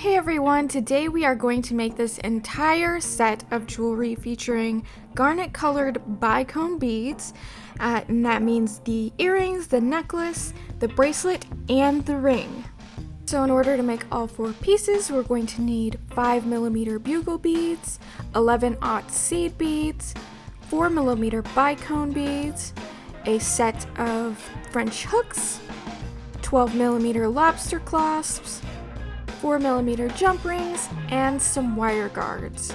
Hey everyone, today we are going to make this entire set of jewelry featuring garnet colored bicone beads, and that means the earrings, the necklace, the bracelet, and the ring. So in order to make all 4 pieces, we're going to need 5mm bugle beads, 11/aught seed beads, 4mm bicone beads, a set of French hooks, 12mm lobster clasps, 4mm jump rings, and some wire guards.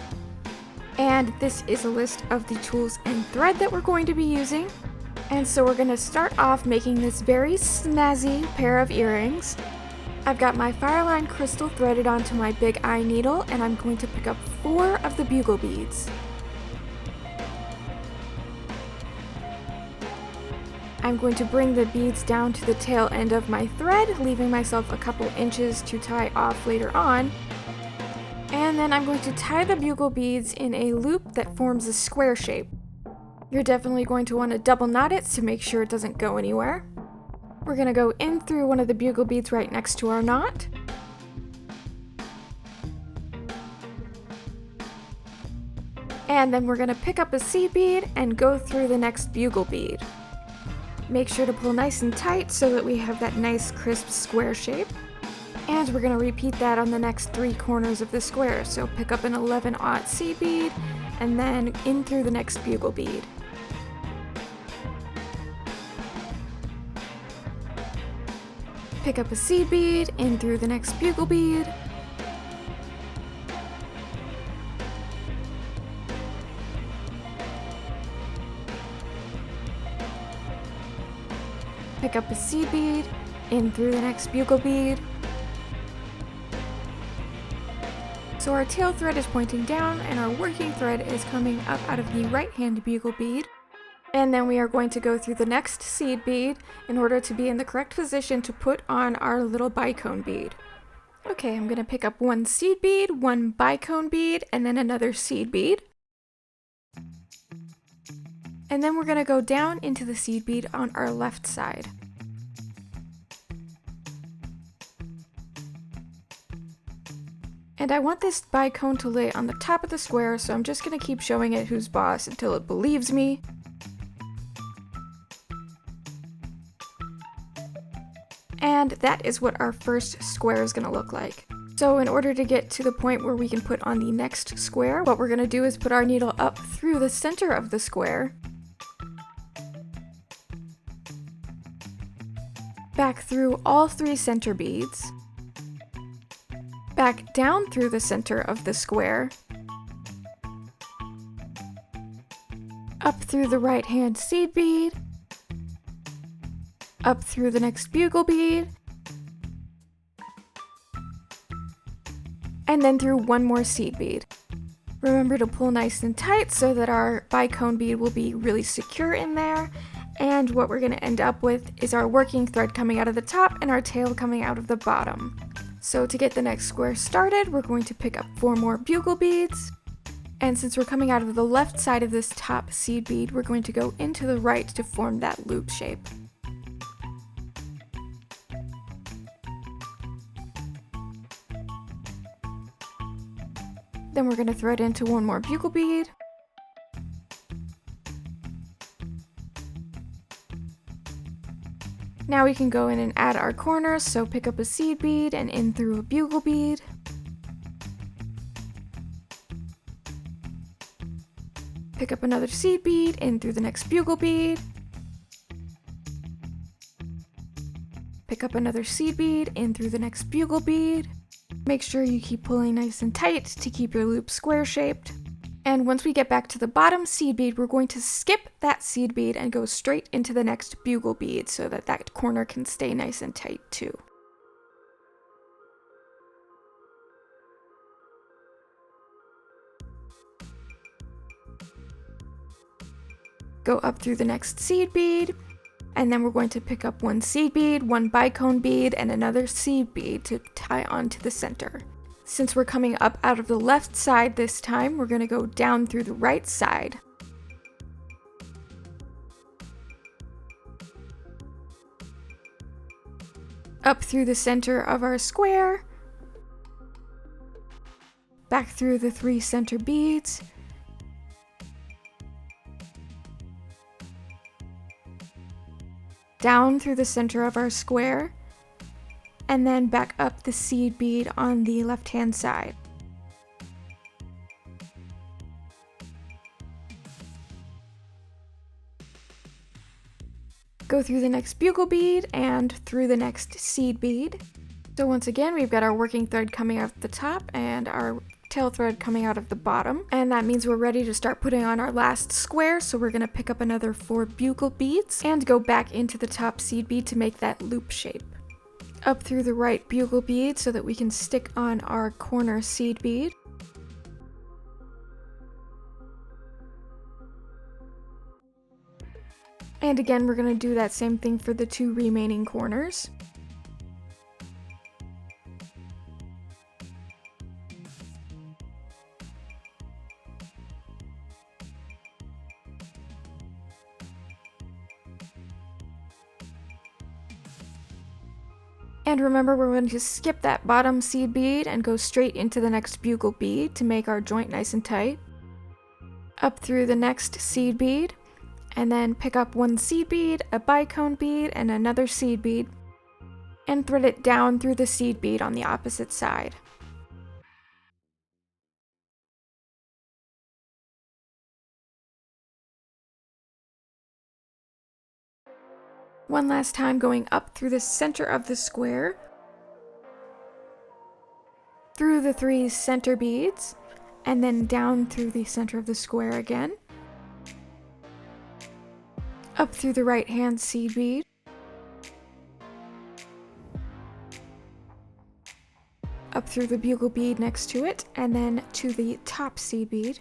And this is a list of the tools and thread that we're going to be using. And so we're going to start off making this very snazzy pair of earrings. I've got my Fireline crystal threaded onto my big eye needle, and I'm going to pick up 4 of the bugle beads. I'm going to bring the beads down to the tail end of my thread, leaving myself a couple inches to tie off later on. And then I'm going to tie the bugle beads in a loop that forms a square shape. You're definitely going to want to double knot it to make sure it doesn't go anywhere. We're going to go in through one of the bugle beads right next to our knot. And then we're going to pick up a seed bead and go through the next bugle bead. Make sure to pull nice and tight so that we have that nice crisp square shape. And we're going to repeat that on the next 3 corners of the square. So pick up an 11/aught seed bead and then in through the next bugle bead. Pick up a seed bead, in through the next bugle bead. Pick up a seed bead, in through the next bugle bead. So our tail thread is pointing down and our working thread is coming up out of the right hand bugle bead. And then we are going to go through the next seed bead in order to be in the correct position to put on our little bicone bead. Okay, I'm going to pick up 1 seed bead, 1 bicone bead, and then another seed bead. And then we're going to go down into the seed bead on our left side. And I want this bicone to lay on the top of the square, so I'm just going to keep showing it who's boss until it believes me. And that is what our first square is going to look like. So in order to get to the point where we can put on the next square, what we're going to do is put our needle up through the center of the square, back through all 3 center beads, back down through the center of the square, up through the right hand seed bead, up through the next bugle bead, and then through 1 more seed bead. Remember to pull nice and tight so that our bicone bead will be really secure in there. And what we're going to end up with is our working thread coming out of the top and our tail coming out of the bottom. So to get the next square started, we're going to pick up 4 more bugle beads. And since we're coming out of the left side of this top seed bead, we're going to go into the right to form that loop shape. Then we're going to thread into 1 more bugle bead. Now we can go in and add our corners, so pick up a seed bead and in through a bugle bead. Pick up another seed bead, in through the next bugle bead. Pick up another seed bead, in through the next bugle bead. Make sure you keep pulling nice and tight to keep your loop square shaped. And once we get back to the bottom seed bead, we're going to skip that seed bead and go straight into the next bugle bead so that that corner can stay nice and tight too. Go up through the next seed bead, and then we're going to pick up 1 seed bead, 1 bicone bead, and another seed bead to tie onto the center. Since we're coming up out of the left side this time, we're going to go down through the right side. Up through the center of our square, back through the 3 center beads, down through the center of our square, and then back up the seed bead on the left-hand side. Go through the next bugle bead and through the next seed bead. So once again, we've got our working thread coming out the top and our tail thread coming out of the bottom. And that means we're ready to start putting on our last square. So we're gonna pick up another 4 bugle beads and go back into the top seed bead to make that loop shape. Up through the right bugle bead so that we can stick on our corner seed bead. And again, we're going to do that same thing for the 2 remaining corners. And remember, we're going to skip that bottom seed bead and go straight into the next bugle bead to make our joint nice and tight. Up through the next seed bead, and then pick up 1 seed bead, a bicone bead, and another seed bead, and thread it down through the seed bead on the opposite side. One last time, going up through the center of the square, through the 3 center beads, and then down through the center of the square again. Up through the right hand seed bead, up through the bugle bead next to it, and then to the top seed bead.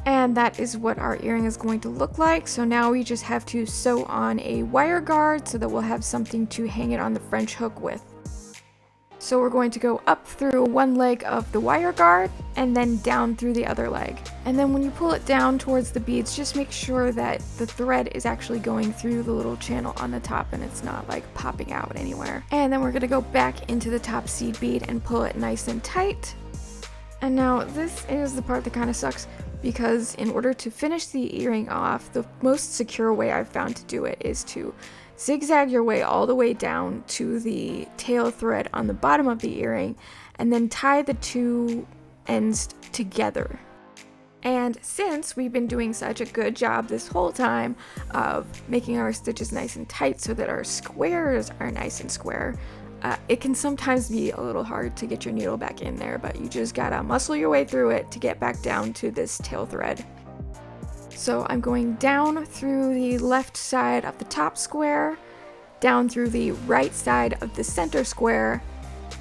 And that is what our earring is going to look like. So now we just have to sew on a wire guard so that we'll have something to hang it on the French hook with. So we're going to go up through one leg of the wire guard and then down through the other leg. And then when you pull it down towards the beads, just make sure that the thread is actually going through the little channel on the top and it's not like popping out anywhere. And then we're going to go back into the top seed bead and pull it nice and tight. And now this is the part that kind of sucks, because in order to finish the earring off, the most secure way I've found to do it is to zigzag your way all the way down to the tail thread on the bottom of the earring and then tie the 2 ends together. And since we've been doing such a good job this whole time of making our stitches nice and tight so that our squares are nice and square, it can sometimes be a little hard to get your needle back in there, but you just gotta muscle your way through it to get back down to this tail thread. So I'm going down through the left side of the top square, down through the right side of the center square,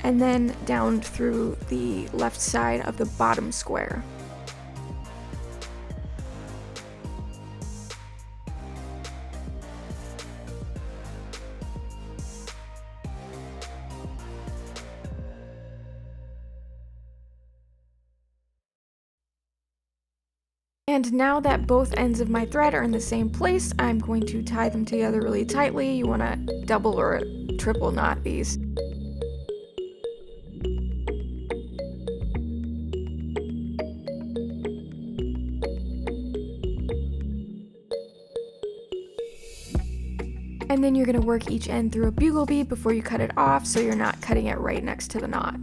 and then down through the left side of the bottom square. And now that both ends of my thread are in the same place, I'm going to tie them together really tightly. You want to double or triple knot these. And then you're going to work each end through a bugle bead before you cut it off, so you're not cutting it right next to the knot.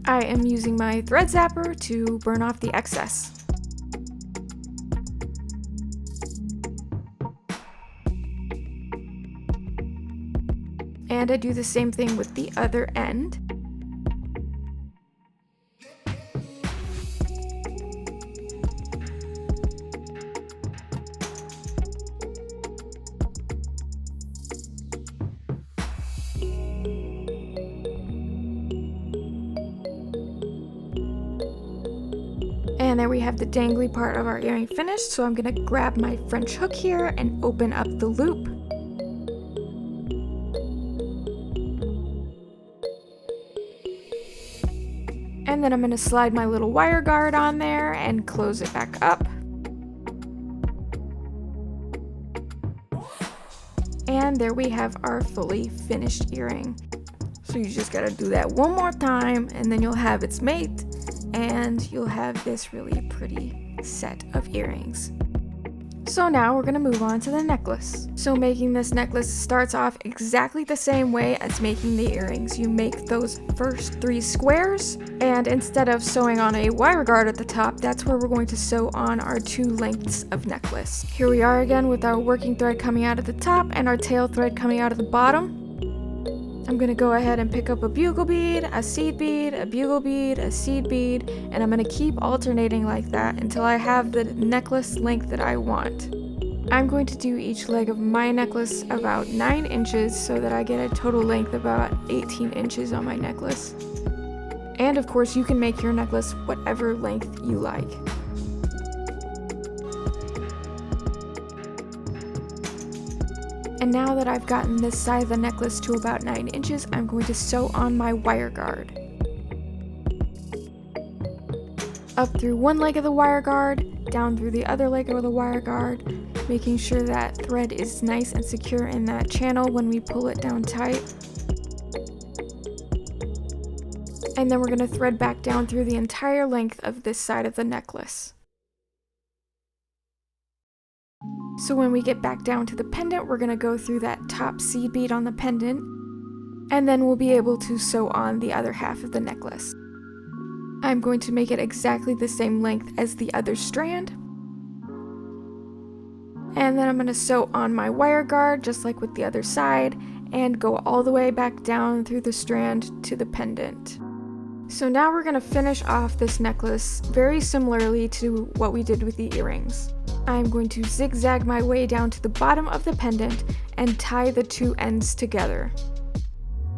I am using my thread zapper to burn off the excess. And I do the same thing with the other end. And there we have the dangly part of our earring finished, so I'm going to grab my French hook here and open up the loop. And then I'm going to slide my little wire guard on there and close it back up. And there we have our fully finished earring. So you just gotta do that one more time and then you'll have its mate and you'll have this really pretty set of earrings. So now we're gonna move on to the necklace. So making this necklace starts off exactly the same way as making the earrings. You make those first 3 squares, and instead of sewing on a wire guard at the top, that's where we're going to sew on our 2 lengths of necklace. Here we are again with our working thread coming out at the top and our tail thread coming out at the bottom. I'm gonna go ahead and pick up a bugle bead, a seed bead, a bugle bead, a seed bead, and I'm gonna keep alternating like that until I have the necklace length that I want. I'm going to do each leg of my necklace about 9 inches so that I get a total length of about 18 inches on my necklace. And of course, you can make your necklace whatever length you like. And now that I've gotten this side of the necklace to about 9 inches, I'm going to sew on my wire guard. Up through one leg of the wire guard, down through the other leg of the wire guard, making sure that thread is nice and secure in that channel when we pull it down tight. And then we're going to thread back down through the entire length of this side of the necklace. So when we get back down to the pendant, we're going to go through that top seed bead on the pendant, and then we'll be able to sew on the other half of the necklace. I'm going to make it exactly the same length as the other strand. And then I'm going to sew on my wire guard just like with the other side and go all the way back down through the strand to the pendant. So now we're going to finish off this necklace very similarly to what we did with the earrings. I'm going to zigzag my way down to the bottom of the pendant and tie the 2 ends together.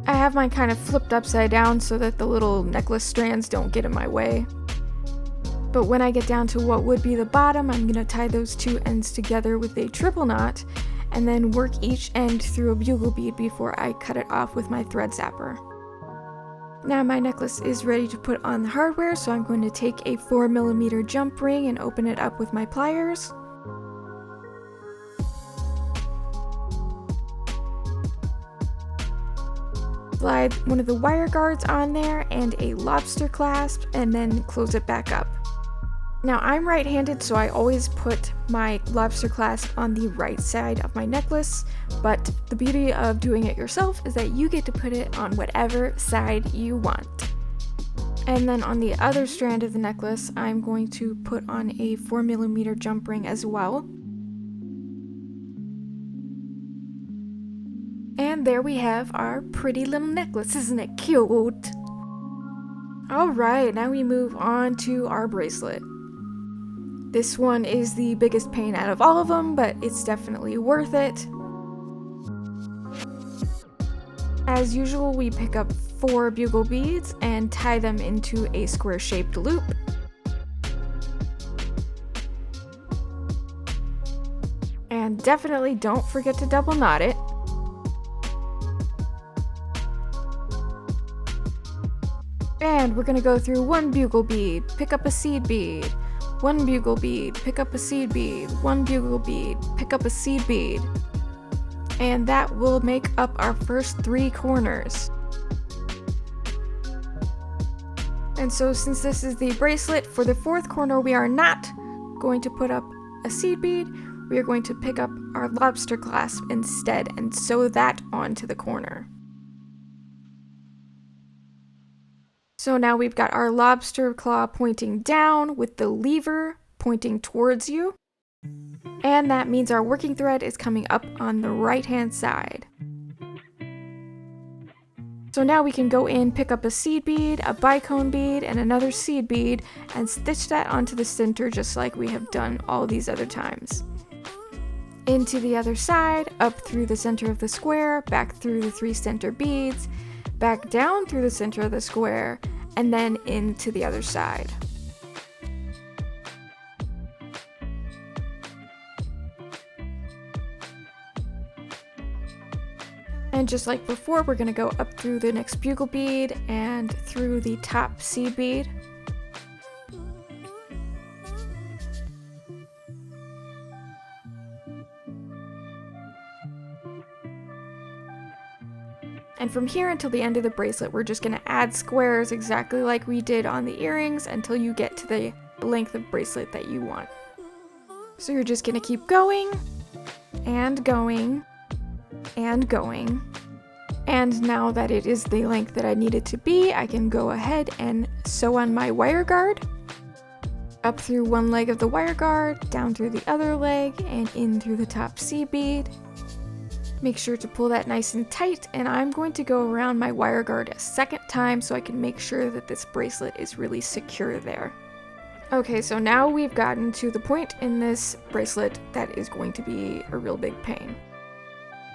I have mine kind of flipped upside down so that the little necklace strands don't get in my way. But when I get down to what would be the bottom, I'm going to tie those 2 ends together with a triple knot and then work each end through a bugle bead before I cut it off with my thread zapper. Now my necklace is ready to put on the hardware, so I'm going to take a 4mm jump ring and open it up with my pliers. Slide one of the wire guards on there and a lobster clasp, and then close it back up. Now I'm right-handed, so I always put my lobster clasp on the right side of my necklace, but the beauty of doing it yourself is that you get to put it on whatever side you want. And then on the other strand of the necklace, I'm going to put on a 4mm jump ring as well. And there we have our pretty little necklace. Isn't it cute? Alright, now we move on to our bracelet. This one is the biggest pain out of all of them, but it's definitely worth it. As usual, we pick up 4 bugle beads and tie them into a square-shaped loop. And definitely don't forget to double knot it. And we're gonna go through 1 bugle bead, pick up a seed bead, 1 bugle bead, pick up a seed bead, 1 bugle bead, pick up a seed bead. And that will make up our first 3 corners. And so since this is the bracelet, for the 4th corner we are not going to put up a seed bead, we are going to pick up our lobster clasp instead and sew that onto the corner. So now we've got our lobster claw pointing down with the lever pointing towards you. And that means our working thread is coming up on the right-hand side. So now we can go in, pick up a seed bead, a bicone bead, and another seed bead, and stitch that onto the center just like we have done all these other times. Into the other side, up through the center of the square, back through the 3 center beads, back down through the center of the square, and then into the other side. And just like before, we're going to go up through the next bugle bead and through the top seed bead. And from here until the end of the bracelet, we're just going to add squares exactly like we did on the earrings until you get to the length of bracelet that you want. So you're just going to keep going and going and going. And now that it is the length that I need it to be, I can go ahead and sew on my wire guard. Up through one leg of the wire guard, down through the other leg, and in through the top seed bead. Make sure to pull that nice and tight, and I'm going to go around my wire guard a second time so I can make sure that this bracelet is really secure there. Okay, so now we've gotten to the point in this bracelet that is going to be a real big pain.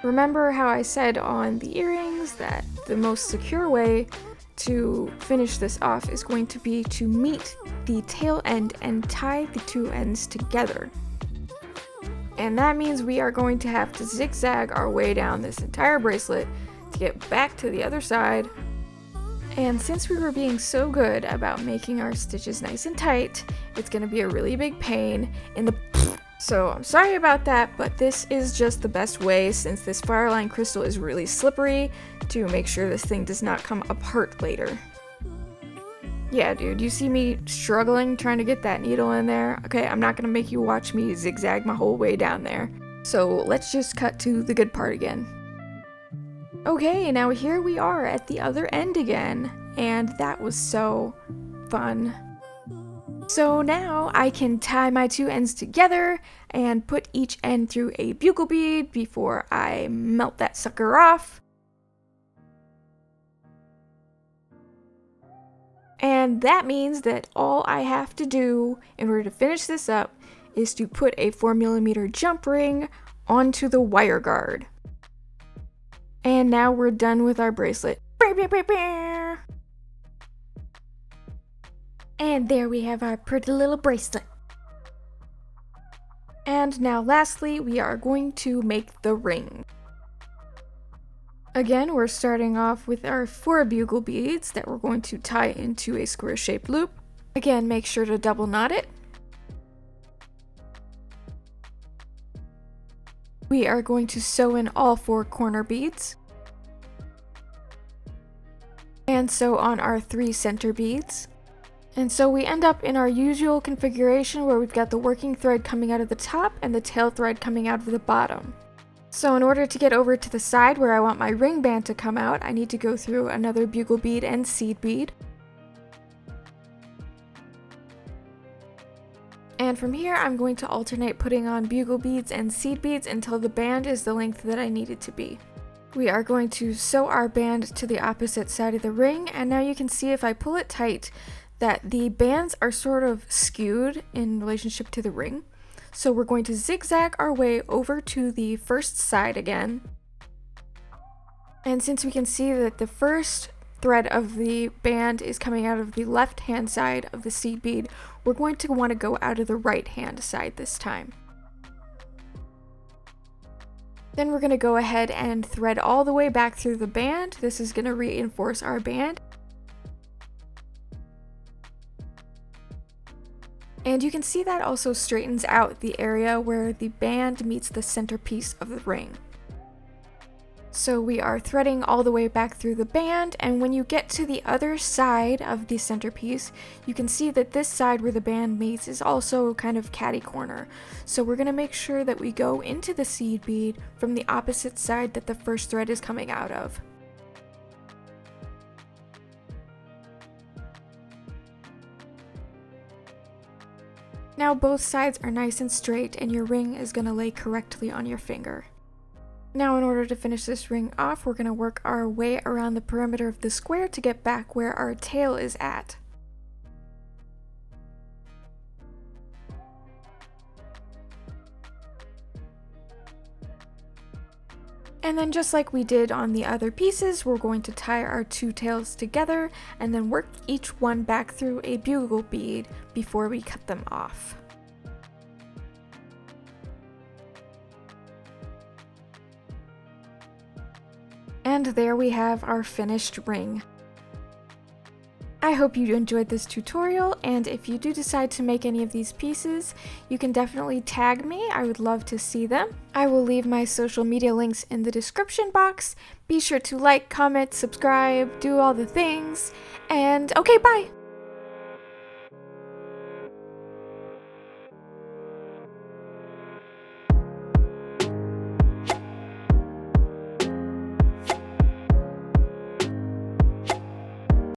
Remember how I said on the earrings that the most secure way to finish this off is going to be to meet the tail end and tie the two ends together. And that means we are going to have to zigzag our way down this entire bracelet to get back to the other side. And since we were being so good about making our stitches nice and tight, it's going to be a really big pain in the So I'm sorry about that, but this is just the best way since this fireline crystal is really slippery to make sure this thing does not come apart later. Yeah, dude, you see me struggling trying to get that needle in there? Okay, I'm not gonna make you watch me zigzag my whole way down there. So let's just cut to the good part again. Okay, now here we are at the other end again, and that was so fun. So now I can tie my two ends together and put each end through a bugle bead before I melt that sucker off. And that means that all I have to do in order to finish this up is to put a 4mm jump ring onto the wire guard. And now we're done with our bracelet. And there we have our pretty little bracelet. And now lastly, we are going to make the ring. Again, we're starting off with our 4 bugle beads that we're going to tie into a square-shaped loop. Again, make sure to double knot it. We are going to sew in all 4 corner beads. And sew on our 3 center beads. And so we end up in our usual configuration where we've got the working thread coming out of the top and the tail thread coming out of the bottom. So in order to get over to the side where I want my ring band to come out, I need to go through another bugle bead and seed bead. And from here, I'm going to alternate putting on bugle beads and seed beads until the band is the length that I need it to be. We are going to sew our band to the opposite side of the ring, and now you can see if I pull it tight that the bands are sort of skewed in relationship to the ring. So we're going to zigzag our way over to the first side again. And since we can see that the first thread of the band is coming out of the left hand side of the seed bead, we're going to want to go out of the right hand side this time. Then we're going to go ahead and thread all the way back through the band. This is going to reinforce our band. And you can see that also straightens out the area where the band meets the centerpiece of the ring. So we are threading all the way back through the band, and when you get to the other side of the centerpiece, you can see that this side where the band meets is also kind of catty corner. So we're going to make sure that we go into the seed bead from the opposite side that the first thread is coming out of. Now both sides are nice and straight and your ring is going to lay correctly on your finger. Now in order to finish this ring off, we're going to work our way around the perimeter of the square to get back where our tail is at. And then just like we did on the other pieces, we're going to tie our 2 tails together and then work each one back through a bugle bead before we cut them off. And there we have our finished ring. I I hope you enjoyed this tutorial, and if you do decide to make any of these pieces, you can definitely tag me. I would love to see them. I will leave my social media links in the description box. Be sure to like, comment, subscribe, do all the things, and okay, bye!